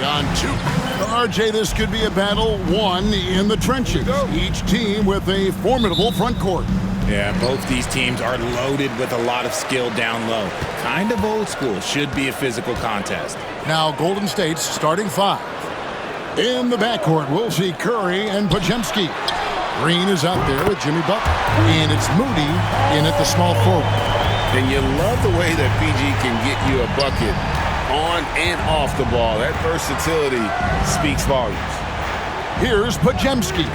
on two. RJ, this could be a battle won in the trenches. Each team with a formidable front court. Yeah, both these teams are loaded with a lot of skill down low. Kind of old school. Should be a physical contest. Now Golden State's starting five. In the backcourt, we'll see Curry and Podziemski. Green is out there with Jimmy Butler. And it's Moody in at the small forward. And you love the way that PG can get you a bucket on and off the ball. That versatility speaks volumes. Here's Podziemski.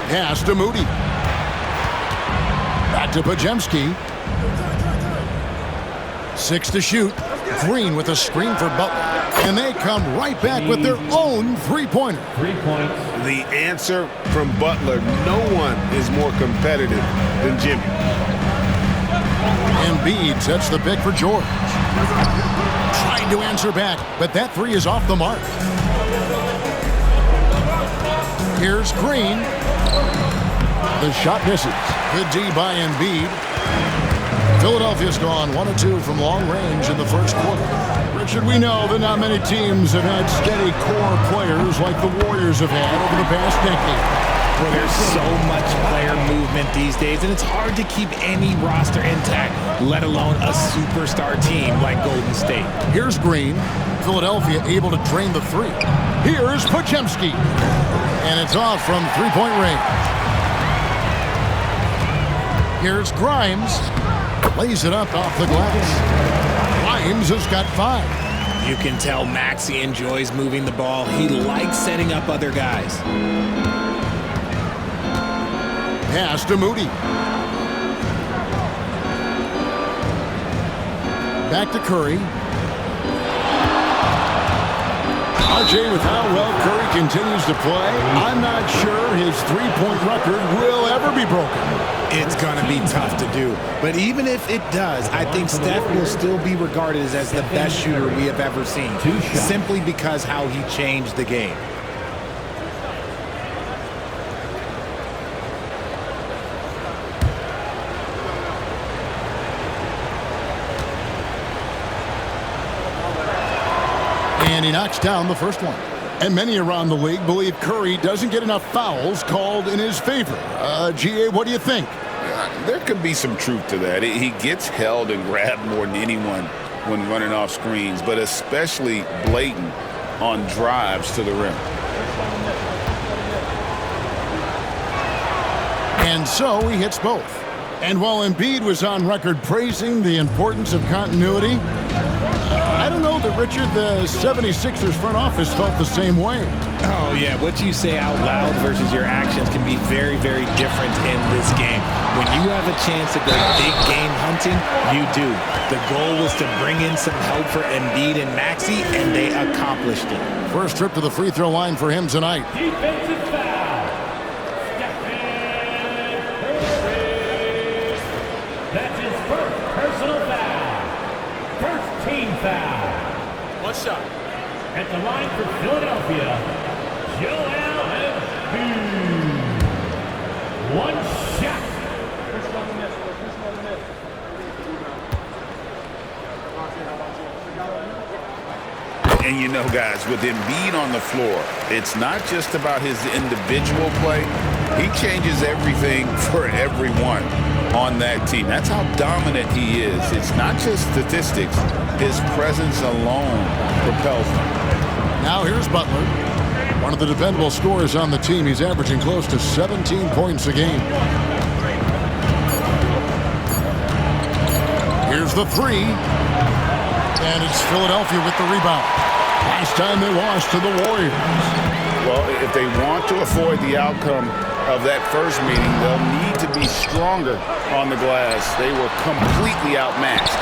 Pass to Moody. Back to Podziemski. 6 to shoot. Green with a screen for Butler. And they come right back with their own three-pointer. 3 points. The answer from Butler, no one is more competitive than Jimmy. Embiid sets the pick for George. Trying to answer back, but that three is off the mark. Here's Green. The shot misses. Good D by Embiid. Philadelphia's gone 1 of 2 from long range in the first quarter. Richard, we know that not many teams have had steady core players like the Warriors have had over the past decade. Well, there's so much player movement these days, and it's hard to keep any roster intact, let alone a superstar team like Golden State. Here's Green. Philadelphia able to drain the three. Here's Podziemski. And it's off from three-point range. Here's Grimes. Lays it up off the glass. Grimes has got 5. You can tell Maxey enjoys moving the ball. He likes setting up other guys. Pass to Moody. Back to Curry. RJ, with how well Curry continues to play, I'm not sure his three-point record will ever be broken. It's going to be tough to do. But even if it does, I think Steph will still be regarded as the best shooter we have ever seen, simply because how he changed the game. And he knocks down the first one. And many around the league believe Curry doesn't get enough fouls called in his favor. GA, what do you think? There could be some truth to that. He gets held and grabbed more than anyone when running off screens, but especially blatant on drives to the rim. And so he hits both. And while Embiid was on record praising the importance of continuity, I don't know that, Richard, the 76ers front office felt the same way. Oh, yeah. What you say out loud versus your actions can be very, very different in this game. When you have a chance to go big game hunting, you do. The goal was to bring in some help for Embiid and Maxey, and they accomplished it. First trip to the free throw line for him tonight. Defensive foul. Stephen Curry. That's his first personal foul. First team foul. One shot. At the line for Philadelphia, Joel Embiid. One shot. And you know, guys, with Embiid on the floor, it's not just about his individual play. He changes everything for everyone on that team. That's how dominant he is. It's not just statistics. His presence alone propels them. Now here's Butler. One of the dependable scorers on the team. He's averaging close to 17 points a game. Here's the three. And it's Philadelphia with the rebound. Last time they lost to the Warriors. Well, if they want to avoid the outcome of that first meeting, they'll need to be stronger on the glass. They were completely outmatched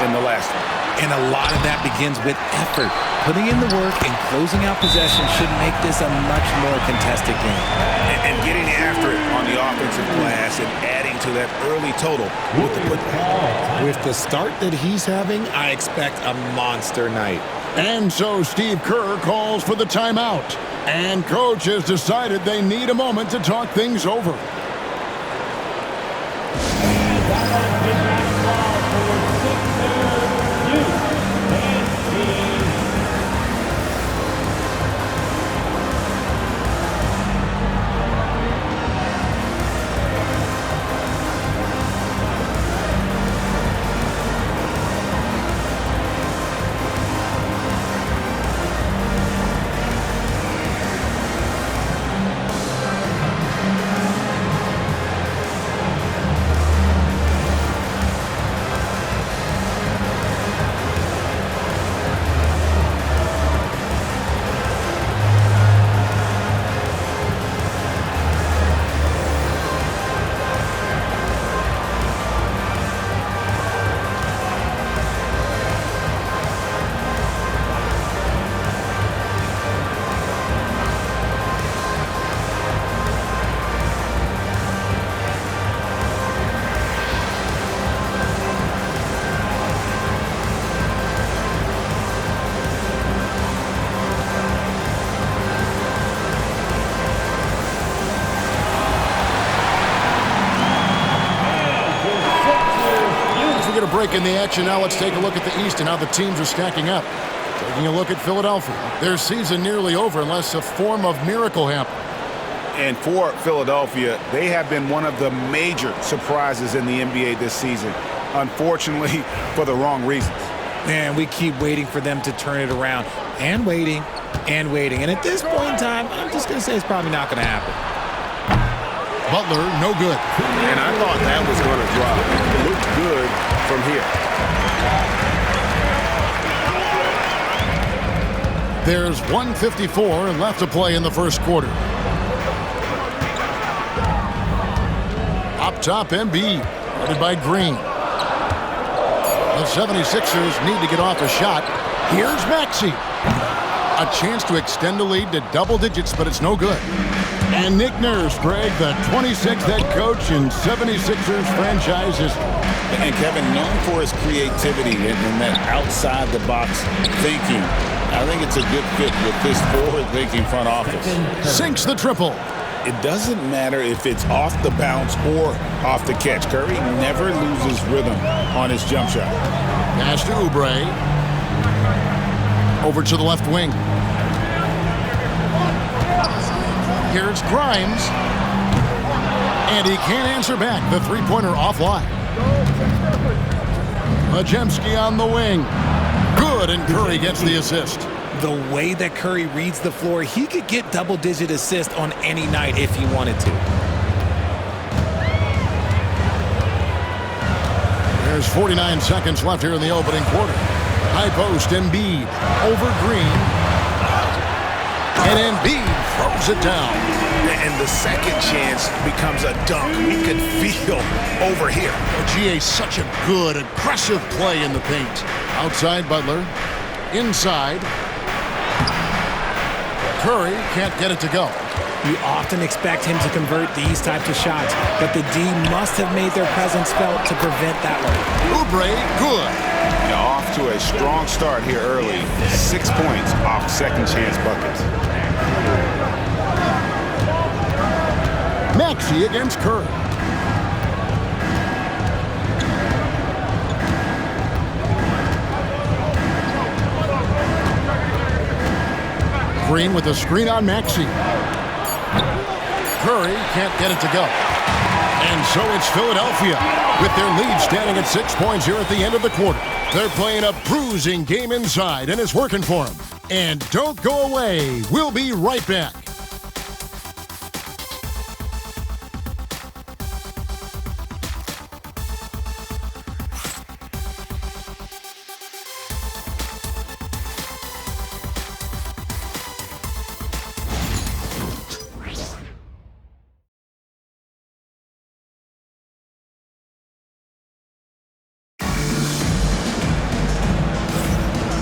in the last one. And a lot of that begins with effort. Putting in the work and closing out possession should make this a much more contested game. And getting after it on the offensive glass and adding to that early total with the putback. With the start that he's having, I expect a monster night. And so Steve Kerr calls for the timeout. And coach has decided they need a moment to talk things over. break in the action. Now let's take a look at the East and how the teams are stacking up. Taking a look at Philadelphia. Their season nearly over unless a form of miracle happens. And for Philadelphia, they have been one of the major surprises in the NBA this season. Unfortunately, for the wrong reasons. Man, we keep waiting for them to turn it around. And waiting. And waiting. And at this point in time, I'm just going to say it's probably not going to happen. Butler, no good. And I thought that was going to drop. It looked good from here. There's 1:54 left to play in the first quarter. Up top, Embiid, guarded by Green. The 76ers need to get off a shot. Here's Maxey. A chance to extend the lead to double digits, but it's no good. And Nick Nurse, Greg, the 26th head coach in 76ers franchise history. And Kevin, known for his creativity and that outside-the-box thinking, I think it's a good fit with this forward-thinking front office. Sinks the triple. It doesn't matter if it's off the bounce or off the catch. Curry never loses rhythm on his jump shot. Pass to Oubre. Over to the left wing. Here's Grimes. And he can't answer back. The three-pointer offline. Majemski on the wing. Good, and Curry gets the assist. The way that Curry reads the floor, he could get double-digit assists on any night if he wanted to. There's 49 seconds left here in the opening quarter. High post, Embiid over Green. And Embiid throws it down. And the second chance becomes a dunk. We could feel over here. GA, such a good, aggressive play in the paint. Outside Butler. Inside. Curry can't get it to go. You often expect him to convert these types of shots, but the D must have made their presence felt to prevent that one. Oubre, good. Off to a strong start here early. 6 points off second chance buckets. Maxey against Curry. Green with a screen on Maxey. Curry can't get it to go. And so it's Philadelphia with their lead standing at 6 points here at the end of the quarter. They're playing a bruising game inside, and it's working for them. And don't go away. We'll be right back.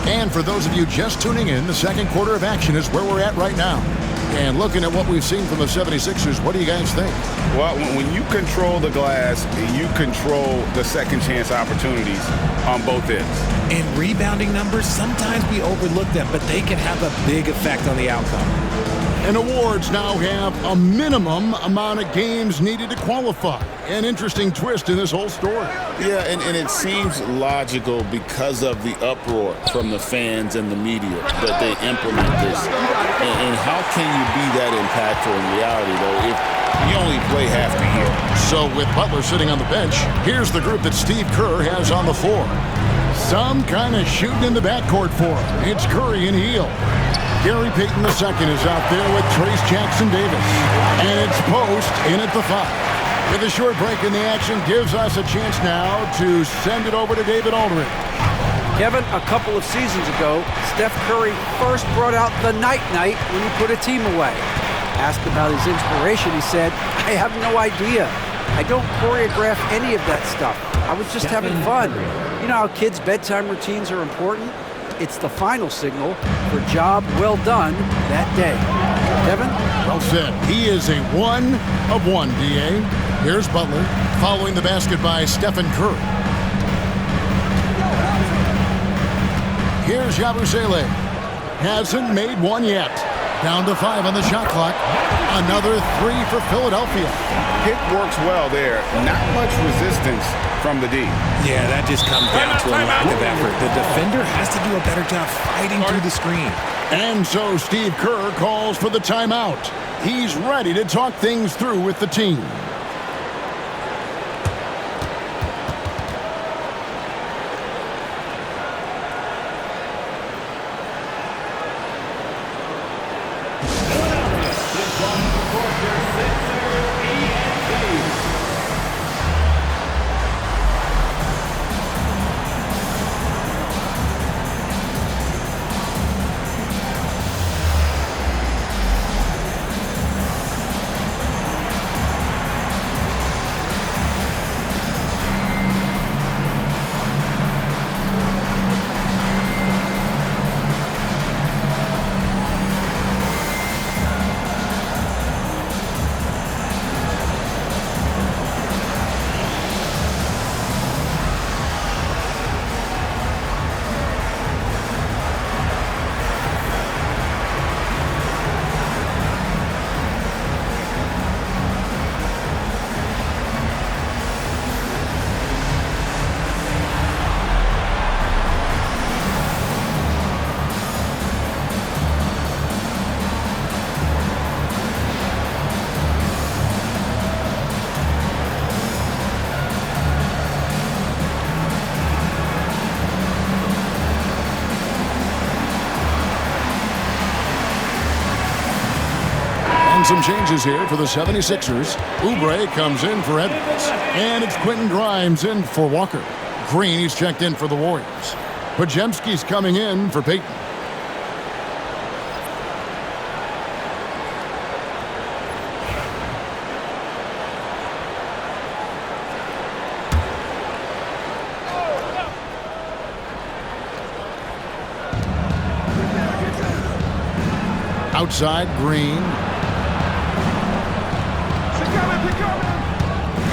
And for those of you just tuning in, the second quarter of action is where we're at right now. And looking at what we've seen from the 76ers, what do you guys think? Well, when you control the glass, you control the second chance opportunities on both ends. And rebounding numbers, sometimes we overlook them, but they can have a big effect on the outcome. And awards now have a minimum amount of games needed to qualify. An interesting twist in this whole story. Yeah, and it seems logical because of the uproar from the fans and the media that they implement this. And how can you be that impactful in reality, though, if you only play half the year? So with Butler sitting on the bench, here's the group that Steve Kerr has on the floor. Some kind of shooting in the backcourt for him. It's Curry and Hield. Gary Payton II is out there with Trace Jackson Davis. And it's Post in at the 5. With a short break in the action, gives us a chance now to send it over to David Aldridge. Kevin, a couple of seasons ago, Steph Curry first brought out the night-night when he put a team away. Asked about his inspiration, he said, I have no idea. I don't choreograph any of that stuff. I was just having fun. You know how kids' bedtime routines are important? It's the final signal for job well done that day. Kevin? Well said. He is a 1 of 1, D.A. Here's Butler, following the basket by Stephen Curry. Here's Yabusele. Hasn't made one yet. Down to 5 on the shot clock. Another 3 for Philadelphia. Pick works well there. Not much resistance from the D. Yeah, that just comes down to a lack of effort. The defender has to do a better job fighting through the screen. And so Steve Kerr calls for the timeout. He's ready to talk things through with the team. Some changes here for the 76ers. Oubre comes in for Edwards. And it's Quentin Grimes in for Walker. Green, he's checked in for the Warriors. Podziemski's coming in for Payton. Outside, Green.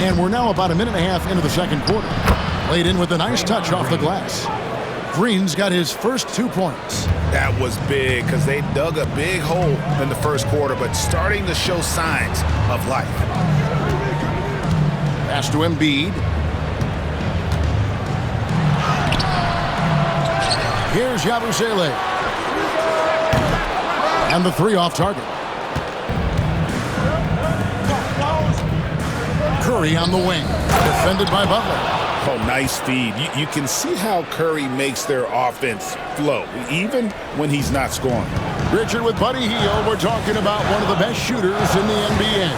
And we're now about a minute and a half into the second quarter. Laid in with a nice touch off the glass. Green's got his first 2 points. That was big because they dug a big hole in the first quarter, but starting to show signs of life. Pass to Embiid. Here's Yabusele. And the 3 off target. Curry on the wing. Defended by Butler. Oh, nice feed. You can see how Curry makes their offense flow, even when he's not scoring. Richard with Buddy Hield. We're talking about one of the best shooters in the NBA.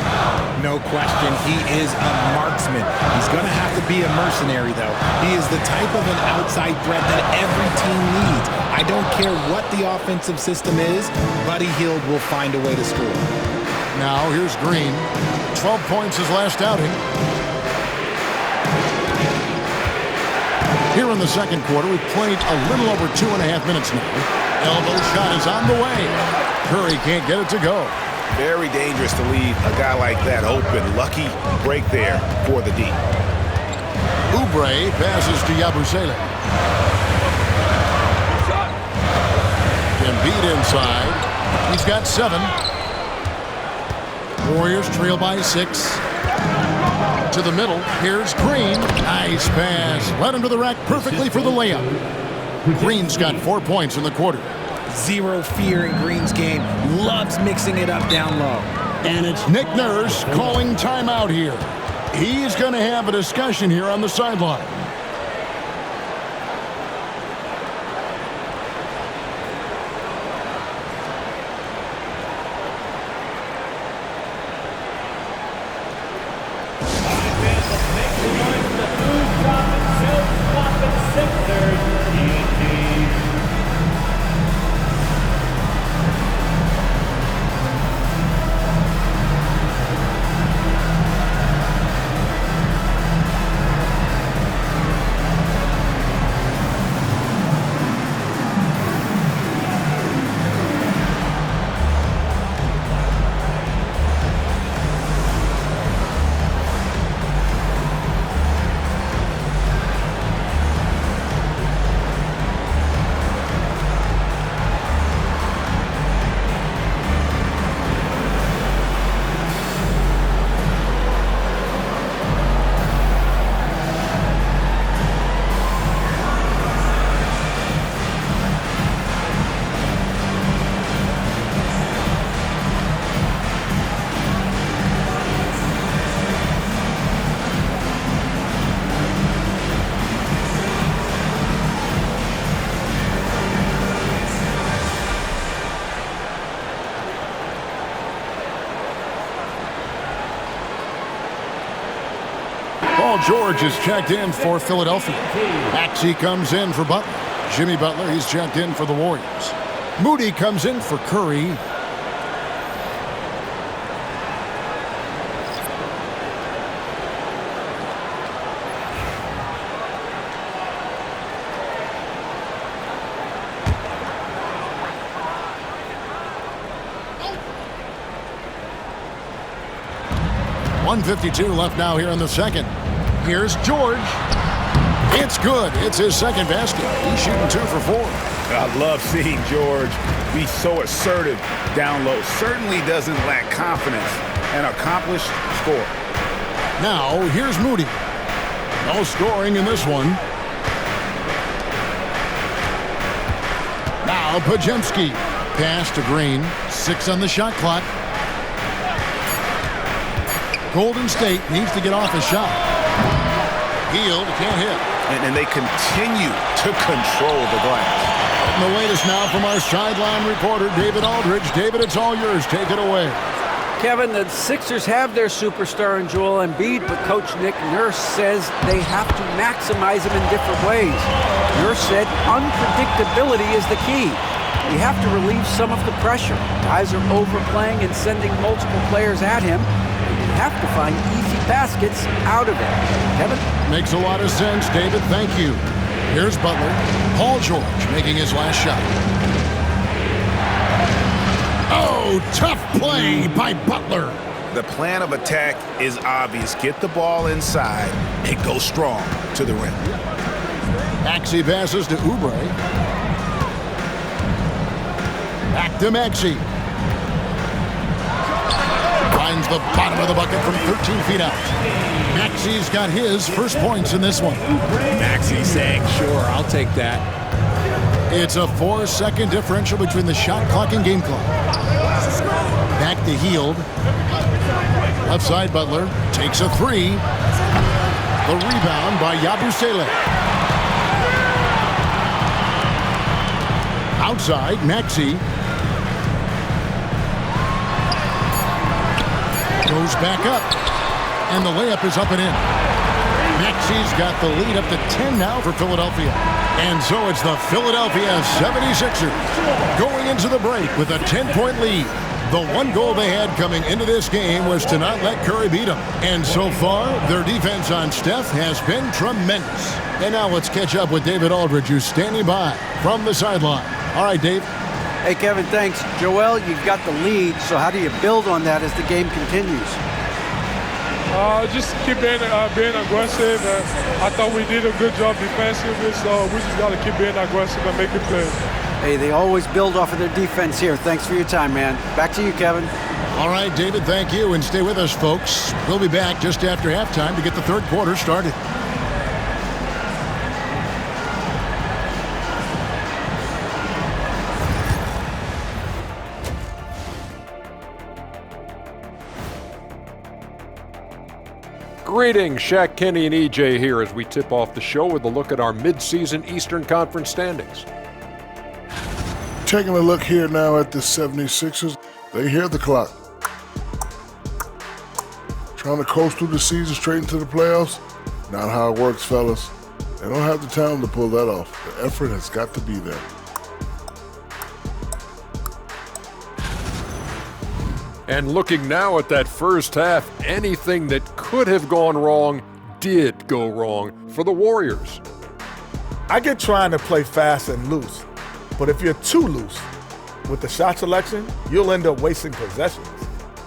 No question, he is a marksman. He's going to have to be a mercenary, though. He is the type of an outside threat that every team needs. I don't care what the offensive system is, Buddy Hield will find a way to score. Now here's Green. 12 points his last outing. Here in the second quarter, we've played a little over 2.5 minutes now. Elbow shot is on the way. Curry can't get it to go. Very dangerous to leave a guy like that open. Lucky break there for the D. Oubre passes to Yabusele. Embiid inside. He's got 7. Warriors trail by 6. To the middle. Here's Green. Nice pass. Led him to the rack perfectly for the layup. Green's got 4 points in the quarter. Zero fear in Green's game. Loves mixing it up down low. And it's Nick Nurse calling timeout here. He's going to have a discussion here on the sideline. Paul George is checked in for Philadelphia. Maxey comes in for Butler. Jimmy Butler, he's checked in for the Warriors. Moody comes in for Curry. .152 left now here in the second. Here's George. It's good. It's his second basket. He's shooting 2 for 4. I love seeing George be so assertive down low. Certainly doesn't lack confidence. An accomplished scorer. Now, here's Moody. No scoring in this one. Now, Podziemski. Pass to Green. 6 on the shot clock. Golden State needs to get off a shot. Hield can't hit. And they continue to control the glass. And the latest now from our sideline reporter, David Aldridge. David, it's all yours. Take it away. Kevin, the Sixers have their superstar in Joel Embiid, but Coach Nick Nurse says they have to maximize him in different ways. Nurse said unpredictability is the key. You have to relieve some of the pressure. Guys are overplaying and sending multiple players at him. You have to find easy baskets out of it. Kevin? Makes a lot of sense, David. Thank you. Here's Butler. Paul George making his last shot. Oh, tough play by Butler. The plan of attack is obvious. Get the ball inside and go strong to the rim. Maxey passes to Oubre. Back to Maxey. Finds the bottom of the bucket from 13 feet out. Maxey's got his first points in this one. Maxey saying, sure, I'll take that. It's a 4-second differential between the shot clock and game clock. Back to Hield. Left side, Butler takes a 3. The rebound by Yabusele. Outside, Maxey. Goes back up, and the layup is up and in. Maxey's got the lead up to 10 now for Philadelphia. And so it's the Philadelphia 76ers going into the break with a 10-point lead. The one goal they had coming into this game was to not let Curry beat them. And so far, their defense on Steph has been tremendous. And now let's catch up with David Aldridge, who's standing by from the sideline. All right, Dave. Hey, Kevin, thanks. Joel, you've got the lead, so how do you build on that as the game continues? Just keep being aggressive. I thought we did a good job defensively, so we just got to keep being aggressive and making plays. Hey, they always build off of their defense here. Thanks for your time, man. Back to you, Kevin. All right, David, thank you, and stay with us, folks. We'll be back just after halftime to get the third quarter started. Greetings, Shaq Kenny and EJ here as we tip off the show with a look at our midseason Eastern Conference standings. Taking a look here now at the 76ers, they hear the clock. Trying to coast through the season straight into the playoffs? Not how it works, fellas. They don't have the talent to pull that off. The effort has got to be there. And looking now at that first half, anything that could have gone wrong did go wrong for the Warriors. I get trying to play fast and loose, but if you're too loose with the shot selection, you'll end up wasting possessions.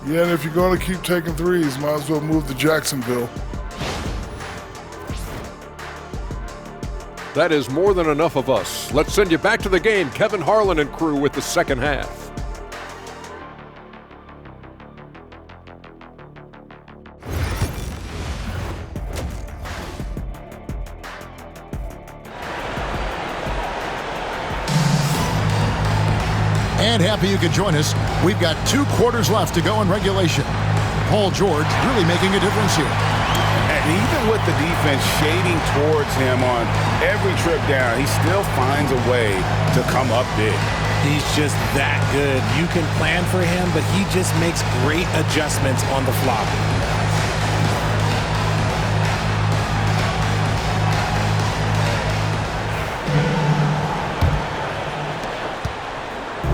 Yeah, and if you're going to keep taking threes, might as well move to Jacksonville. That is more than enough of us. Let's send you back to the game, Kevin Harlan and crew with the second half. And happy you could join us. We've got 2 quarters left to go in regulation. Paul George really making a difference here. And even with the defense shading towards him on every trip down, he still finds a way to come up big. He's just that good. You can plan for him, but he just makes great adjustments on the fly.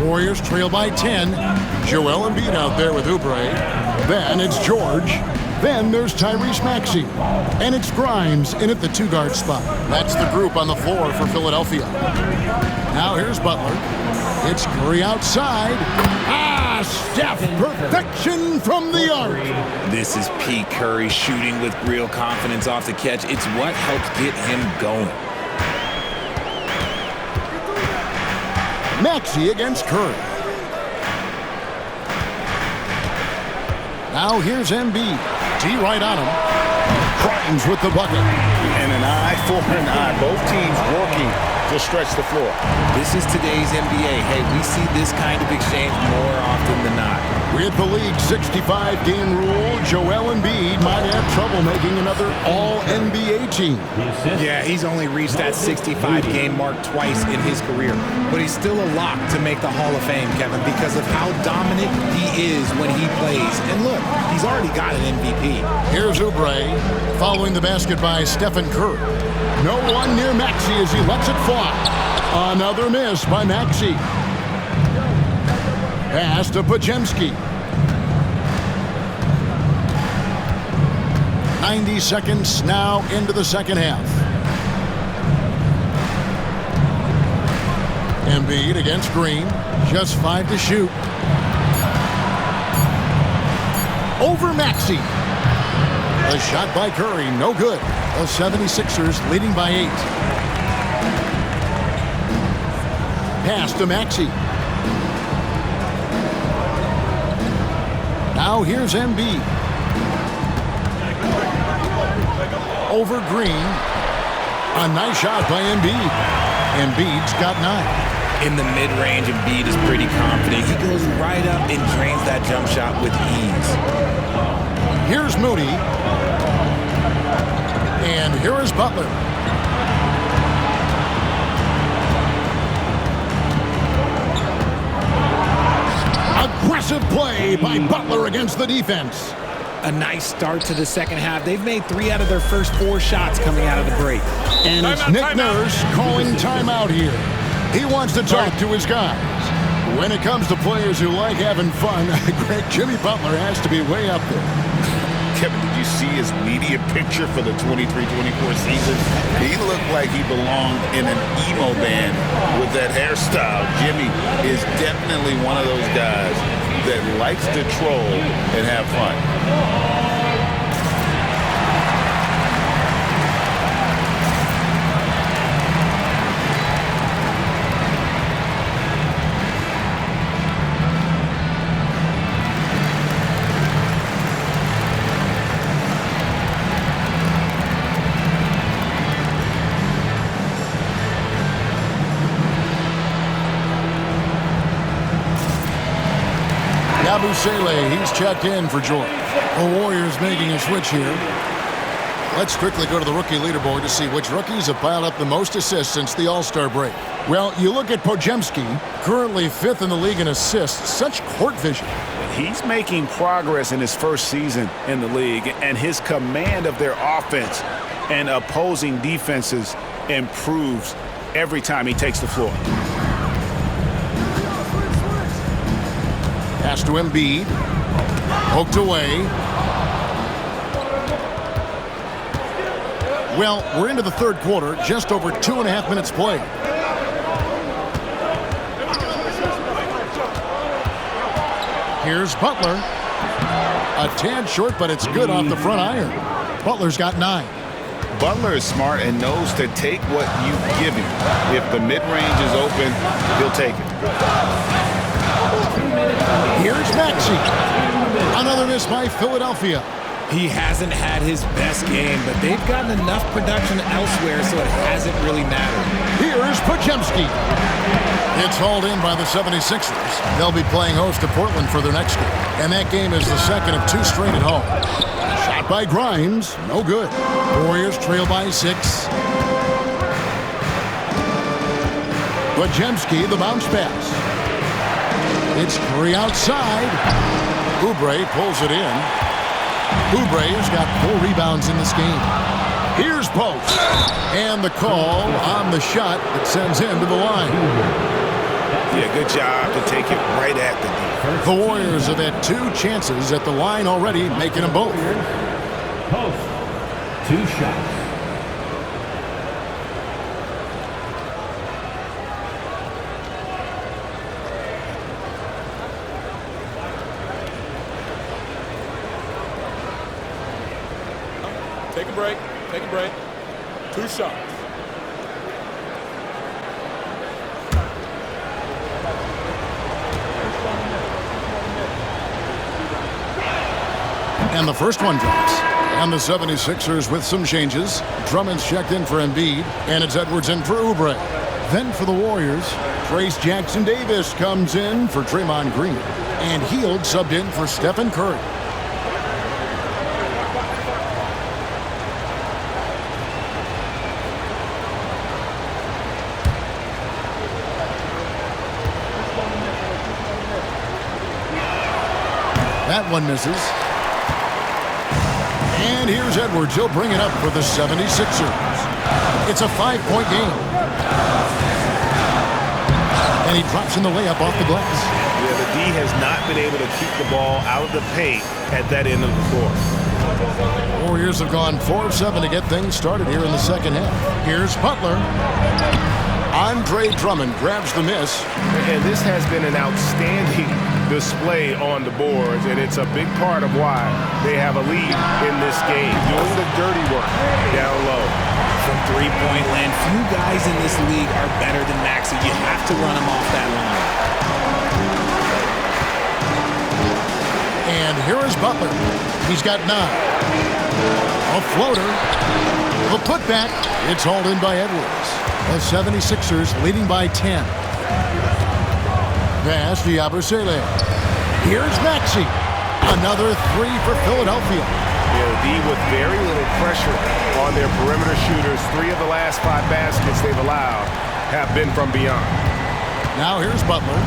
Warriors trail by 10. Joel Embiid out there with Oubre. Then it's George. Then there's Tyrese Maxey. And it's Grimes in at the 2-guard spot. That's the group on the floor for Philadelphia. Now here's Butler. It's Curry outside. Steph, perfection from the arc. This is Pete Curry shooting with real confidence off the catch. It's what helps get him going. Maxey against Curry. Now here's Embiid. D right on him. Grimes with the bucket. And an eye for an eye. Both teams working to stretch the floor. This is today's NBA. Hey, we see this kind of exchange more often than not. With the league's 65-game rule, Joel Embiid might have trouble making another All-NBA team. Yeah, he's only reached that 65-game mark twice in his career. But he's still a lock to make the Hall of Fame, Kevin, because of how dominant he is when he plays. And look, he's already got an MVP. Here's Oubre, following the basket by Stephen Curry. No one near Maxey as he lets it fly. Another miss by Maxey. Pass to Podziemski. 90 seconds now into the second half. Embiid against Green. Just 5 to shoot. Over Maxey. A shot by Curry, no good. The 76ers leading by 8. Pass to Maxey. Now here's Embiid. Over Green. A nice shot by Embiid. Embiid's got 9. In the mid-range, Embiid is pretty confident. He goes right up and drains that jump shot with ease. Here's Moody. And here is Butler. Aggressive play by Butler against the defense. A nice start to the second half. They've made 3 out of their first 4 shots coming out of the break. And it's Nick Nurse calling timeout here. He wants to talk to his guys. When it comes to players who like having fun, Greg, Jimmy Butler has to be way up there. Kevin, did you see his media picture for the 23-24 season? He looked like he belonged in an emo band with that hairstyle. Jimmy is definitely one of those guys that likes to troll and have fun. Yabusele, he's checked in for George. The Warriors making a switch here. Let's quickly go to the rookie leaderboard to see which rookies have piled up the most assists since the All-Star break. Well, you look at Podziemski, currently 5th in the league in assists. Such court vision. He's making progress in his first season in the league, and his command of their offense and opposing defenses improves every time he takes the floor. Pass to Embiid. Poked away. Well, we're into the third quarter, just over 2.5 minutes played. Here's Butler. A tad short, but it's good off the front iron. Butler's got 9. Butler is smart and knows to take what you give him. If the mid-range is open, he'll take it. Here's Maxey. Another miss by Philadelphia. He hasn't had his best game, but they've gotten enough production elsewhere, so it hasn't really mattered. Here is Podziemski. It's hauled in by the 76ers. They'll be playing host to Portland for their next game. And that game is the second of 2 straight at home. Shot by Grimes. No good. Warriors trail by 6. Podziemski, the bounce pass. It's Curry outside. Oubre pulls it in. Oubre has got 4 rebounds in this game. Here's Post. And the call on the shot that sends him to the line. Yeah, good job to take it right at the D. The Warriors have had 2 chances at the line already, making them both. Post. 2 shots. Take a break. Take a break. 2 shots. And the first one drops. And the 76ers with some changes. Drummond's checked in for Embiid, and it's Edwards in for Oubre. Then for the Warriors, Trayce Jackson-Davis comes in for Draymond Green, and Hield subbed in for Stephen Curry. That one misses. And here's Edwards. He'll bring it up for the 76ers. It's a 5-point game. And he drops in the layup off the glass. Yeah, the D has not been able to keep the ball out of the paint at that end of the floor. Warriors have gone 4 of 7 to get things started here in the second half. Here's Butler. Andre Drummond grabs the miss. And this has been an outstanding display on the boards, and it's a big part of why they have a lead in this game, doing the dirty work down low. From three-point land, few guys in this league are better than Maxey. You have to run him off that line. And here is Butler. He's got 9. A floater. The putback. It's hauled in by Edwards. The 76ers leading by 10. Pass to Yabusele. Here's Maxey. Another 3 for Philadelphia. Yeah, the D with very little pressure on their perimeter shooters. 3 of the last 5 baskets they've allowed have been from beyond. Now here's Butler.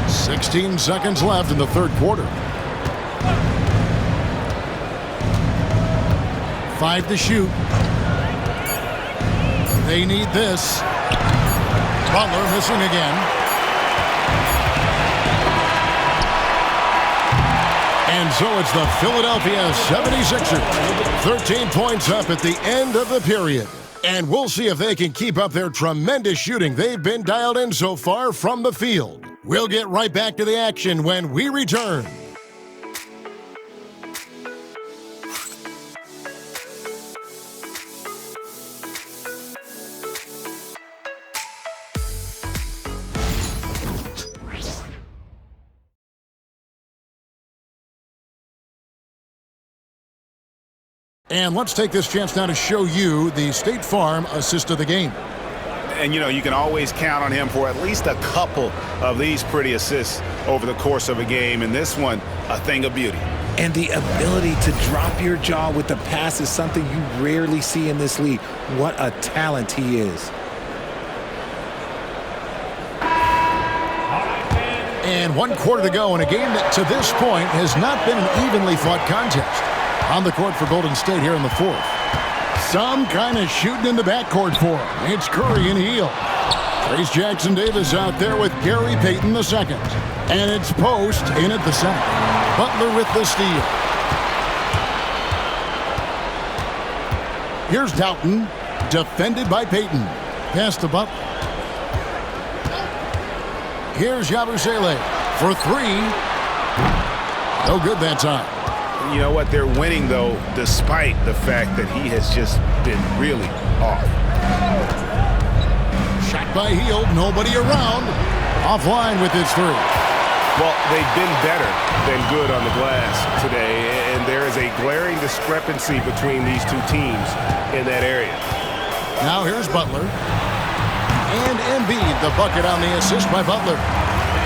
16 seconds left in the third quarter. 5 to shoot. They need this. Butler missing again. And so it's the Philadelphia 76ers. 13 points up at the end of the period. And we'll see if they can keep up their tremendous shooting they've been dialed in so far from the field. We'll get right back to the action when we return. And let's take this chance now to show you the State Farm assist of the game. And, you know, you can always count on him for at least a couple of these pretty assists over the course of a game. And this one, a thing of beauty. And the ability to drop your jaw with the pass is something you rarely see in this league. What a talent he is. And 1 quarter to go in a game that to this point has not been an evenly fought contest. On the court for Golden State here in the fourth. Some kind of shooting in the backcourt for him. It's Curry and Hield. Trayce Jackson-Davis out there with Gary Payton the second. And it's Post in at the center. Butler with the steal. Here's Doughton, defended by Payton. Pass to Butler. Here's Yabusele for 3. No good that time. You know what? They're winning, though, despite the fact that he has just been really off. Shot by Hield. Nobody around. Offline with his 3. Well, they've been better than good on the glass today, and there is a glaring discrepancy between these two teams in that area. Now here's Butler. And Embiid, the bucket on the assist by Butler.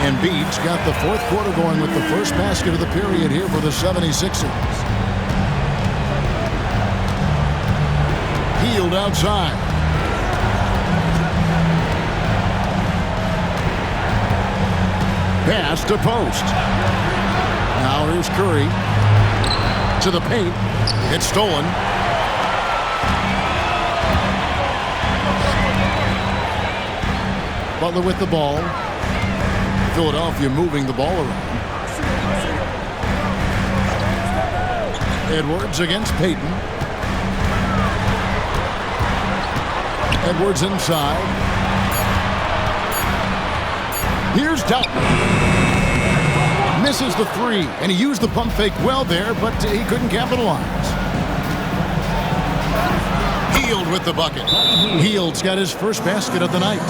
Embiid's got the fourth quarter going with the first basket of the period here for the 76ers. Hield outside. Pass to Post. Now here's Curry. To the paint. It's stolen. Butler with the ball. Philadelphia moving the ball around. Edwards against Payton. Edwards inside. Here's Dalton. Misses the three, and he used the pump fake well there, but he couldn't capitalize. Hield with the bucket. Hield's got his first basket of the night.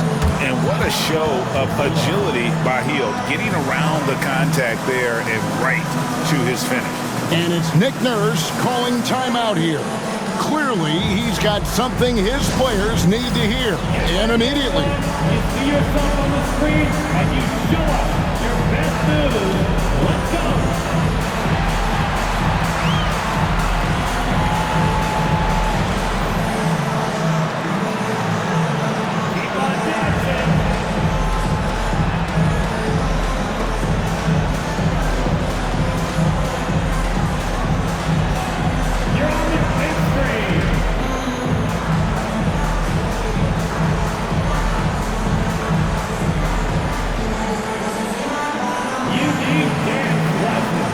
And what a show of agility by Hield, getting around the contact there and right to his finish. And it's Nick Nurse calling timeout here. Clearly, he's got something his players need to hear, and immediately. You see yourself on the screen, and you show us your best move. Let's go. Keep on dancing. You're on the big screen. You need dance lessons.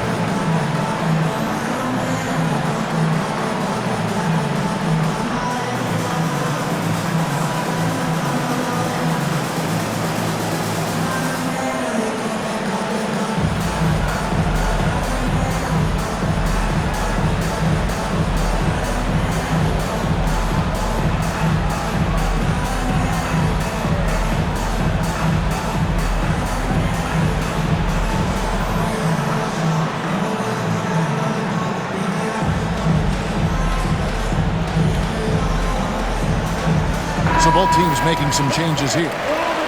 So both teams making some changes here.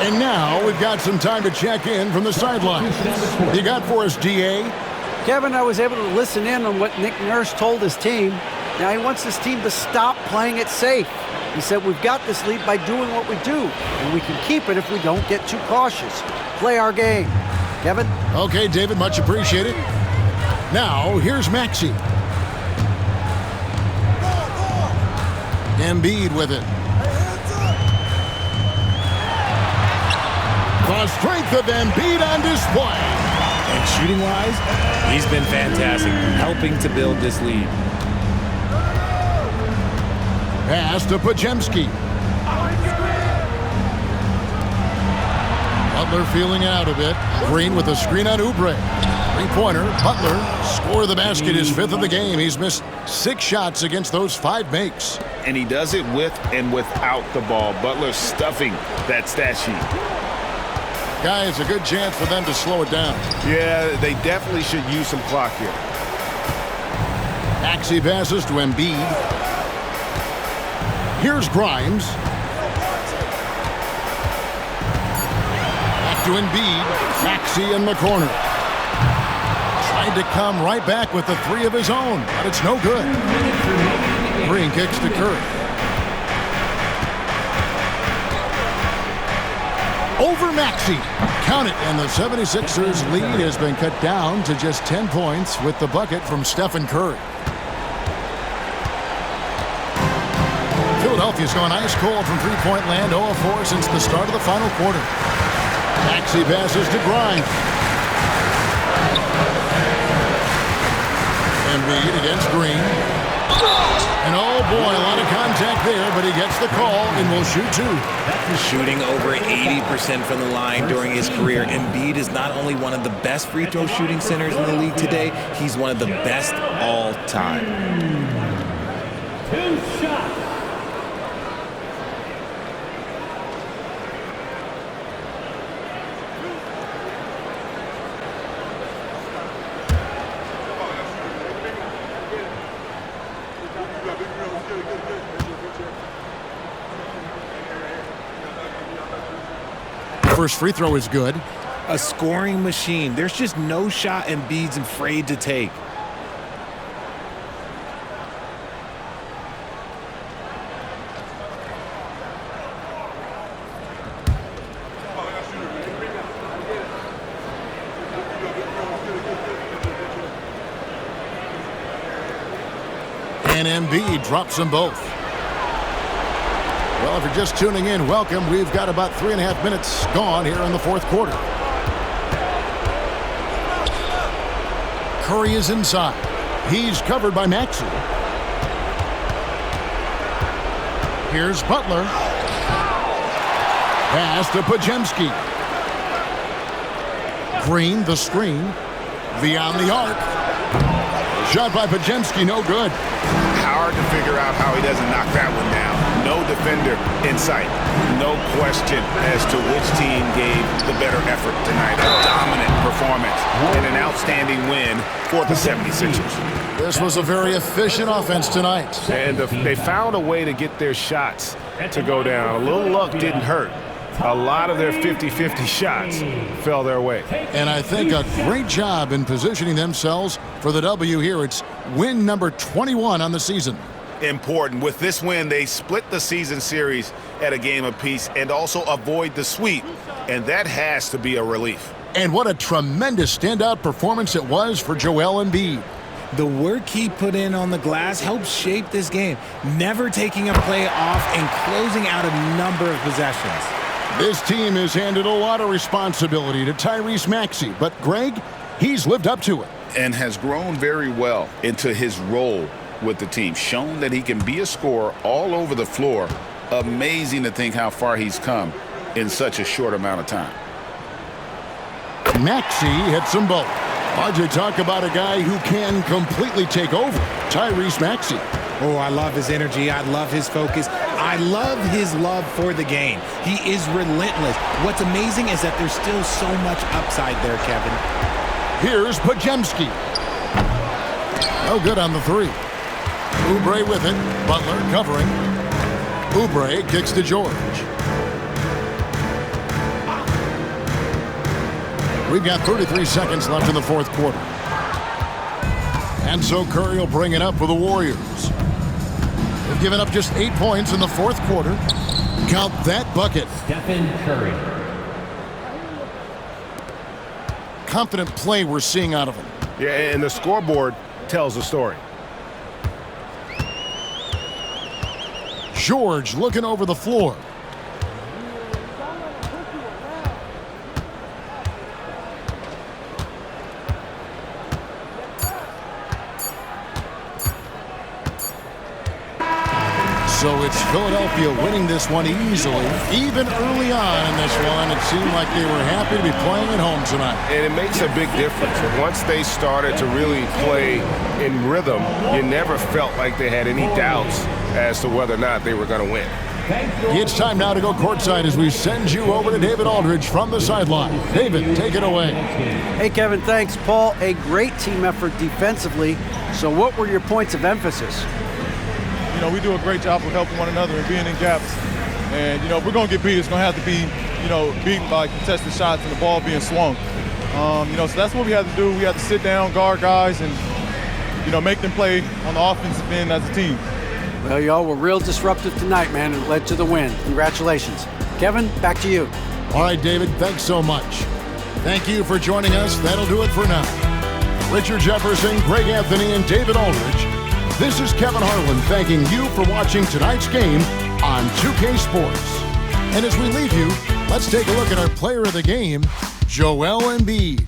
And now we've got some time to check in from the sidelines. You got for us, D.A.? Kevin, I was able to listen in on what Nick Nurse told his team. Now he wants his team to stop playing it safe. He said, we've got this lead by doing what we do, and we can keep it if we don't get too cautious. Play our game. Kevin? Okay, David, much appreciated. Now, here's Maxey. Embiid with it. The strength of Embiid on display. And shooting-wise, he's been fantastic, helping to build this lead. Pass to Podziemski. Butler feeling out a bit. Green with a screen on Oubre. Three-pointer. Butler score the basket, his fifth of the game. He's missed 6 shots against those 5 makes. And he does it with and without the ball. Butler stuffing that stat sheet. Guys, a good chance for them to slow it down. Yeah, they definitely should use some clock here. Maxey passes to Embiid. Here's Grimes. Back to Embiid. Maxey in the corner. Tried to come right back with the 3 of his own, but it's no good. Green kicks to Curry. Over Maxey. Count it, and the 76ers lead has been cut down to just 10 points with the bucket from Stephen Curry. Philadelphia's gone ice cold from three-point land, 0 of 4 since the start of the final quarter. Maxey passes to Grimes. Embiid against Green. And oh boy, a lot of contact there, but he gets the call and will shoot 2. Shooting over 80% from the line during his career. Embiid is not only one of the best free throw shooting centers in the league today, he's one of the best all time. 2 shots. First free throw is good. A scoring machine. There's just no shot Embiid's afraid to take. And Embiid drops them both. Well, if you're just tuning in, welcome. We've got about 3.5 minutes gone here in the fourth quarter. Curry is inside. He's covered by Maxey. Here's Butler. Pass to Podziemski. Green, the screen. Beyond the arc. Shot by Podziemski, no good. Hard to figure out how he doesn't knock that one down. No defender in sight. No question as to which team gave the better effort tonight. A dominant performance and an outstanding win for the 76ers. This was a very efficient offense tonight. And they found a way to get their shots to go down. A little luck didn't hurt. A lot of their 50-50 shots fell their way. And I think a great job in positioning themselves for the W here. It's win number 21 on the season. Important. With this win, they split the season series at a game apiece and also avoid the sweep. And that has to be a relief. And what a tremendous standout performance it was for Joel Embiid. The work he put in on the glass helped shape this game, never taking a play off and closing out a number of possessions. This team has handed a lot of responsibility to Tyrese Maxey, but Greg, he's lived up to it. And has grown very well into his role with the team. Shown that he can be a scorer all over the floor. Amazing to think how far he's come in such a short amount of time. Maxey hits them both. RJ, talk about a guy who can completely take over. Tyrese Maxey. Oh, I love his energy. I love his focus. I love his love for the game. He is relentless. What's amazing is that there's still so much upside there, Kevin. Here's Podziemski. No good on the three. Oubre with it. Butler covering. Oubre kicks to George. We've got 33 seconds left in the fourth quarter. And so Curry will bring it up for the Warriors. They've given up just 8 points in the fourth quarter. Count that bucket. Stephen Curry. Confident play we're seeing out of him. Yeah, and the scoreboard tells the story. George looking over the floor. So it's Philadelphia winning this one easily. Even early on in this one, it seemed like they were happy to be playing at home tonight. And it makes a big difference. Once they started to really play in rhythm, you never felt like they had any doubts as to whether or not they were going to win. It's time now to go courtside as we send you over to David Aldridge from the sideline. David, take it away. Hey, Kevin, thanks. Paul, a great team effort defensively. So what were your points of emphasis? You know, we do a great job of helping one another and being in gaps. And, you know, if we're going to get beat, it's going to have to be, you know, beaten by contested shots and the ball being swung. You know, so that's what we have to do. We have to sit down, guard guys, and, you know, make them play on the offensive end as a team. Well, y'all were real disruptive tonight, man, and it led to the win. Congratulations. Kevin, back to you. All right, David, thanks so much. Thank you for joining us. That'll do it for now. Richard Jefferson, Greg Anthony, and David Aldridge. This is Kevin Harlan thanking you for watching tonight's game on 2K Sports. And as we leave you, let's take a look at our player of the game, Joel Embiid.